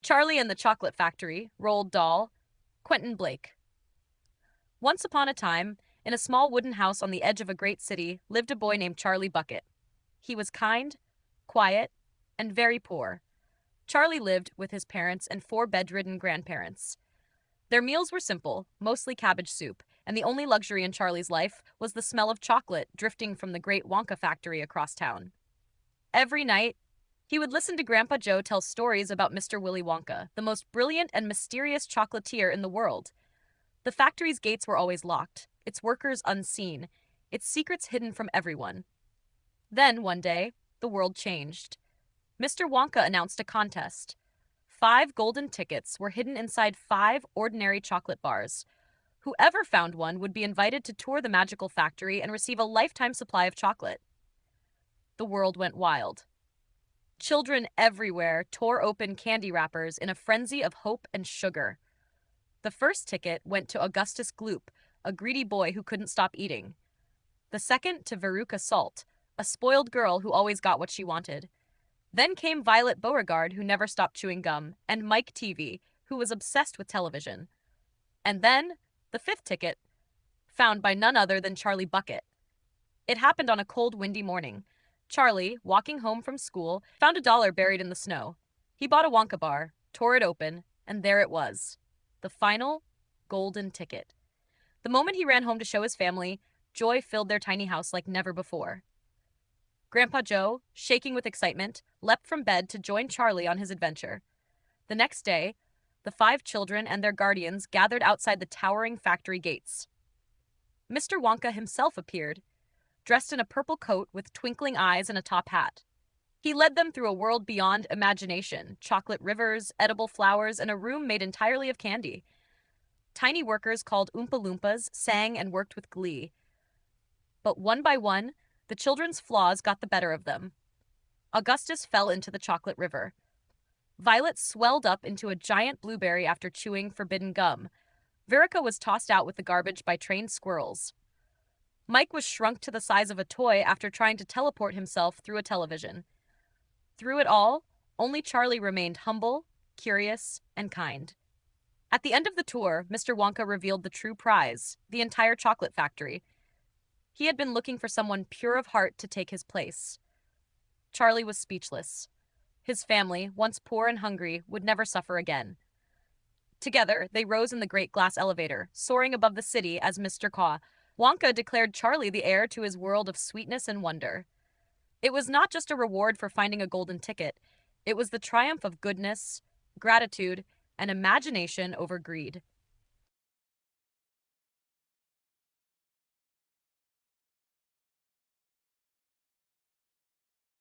Charlie and the Chocolate Factory, Roald Dahl, Quentin Blake. Once upon a time, in a small wooden house on the edge of a great city, lived a boy named Charlie Bucket. He was kind, quiet, and very poor. Charlie lived with his parents and four bedridden grandparents. Their meals were simple, mostly cabbage soup, and the only luxury in Charlie's life was the smell of chocolate drifting from the great Wonka factory across town. Every night, he would listen to Grandpa Joe tell stories about Mr. Willy Wonka, the most brilliant and mysterious chocolatier in the world. The factory's gates were always locked, its workers unseen, its secrets hidden from everyone. Then, one day, the world changed. Mr. Wonka announced a contest. 5 golden tickets were hidden inside 5 ordinary chocolate bars. Whoever found one would be invited to tour the magical factory and receive a lifetime supply of chocolate. The world went wild. Children everywhere tore open candy wrappers in a frenzy of hope and sugar. The first ticket went to Augustus Gloop, a greedy boy who couldn't stop eating. The second to Veruca Salt, a spoiled girl who always got what she wanted. Then came Violet Beauregard, who never stopped chewing gum, and Mike TV, who was obsessed with television. And then, the 5th ticket, found by none other than Charlie Bucket. It happened on a cold, windy morning. Charlie, walking home from school, found $1 buried in the snow. He bought a Wonka bar, tore it open, and there it was. The final, golden ticket. The moment he ran home to show his family, joy filled their tiny house like never before. Grandpa Joe, shaking with excitement, leapt from bed to join Charlie on his adventure. The next day, the 5 children and their guardians gathered outside the towering factory gates. Mr. Wonka himself appeared, dressed in a purple coat with twinkling eyes and a top hat. He led them through a world beyond imagination, chocolate rivers, edible flowers, and a room made entirely of candy. Tiny workers called Oompa Loompas sang and worked with glee. But one by one, the children's flaws got the better of them. Augustus fell into the chocolate river. Violet swelled up into a giant blueberry after chewing forbidden gum. Verica was tossed out with the garbage by trained squirrels. Mike was shrunk to the size of a toy after trying to teleport himself through a television. Through it all, only Charlie remained humble, curious, and kind. At the end of the tour, Mr. Wonka revealed the true prize, the entire chocolate factory. He had been looking for someone pure of heart to take his place. Charlie was speechless. His family, once poor and hungry, would never suffer again. Together, they rose in the great glass elevator, soaring above the city as Mr. Caw. Wonka declared Charlie the heir to his world of sweetness and wonder. It was not just a reward for finding a golden ticket. It was the triumph of goodness, gratitude, and imagination over greed.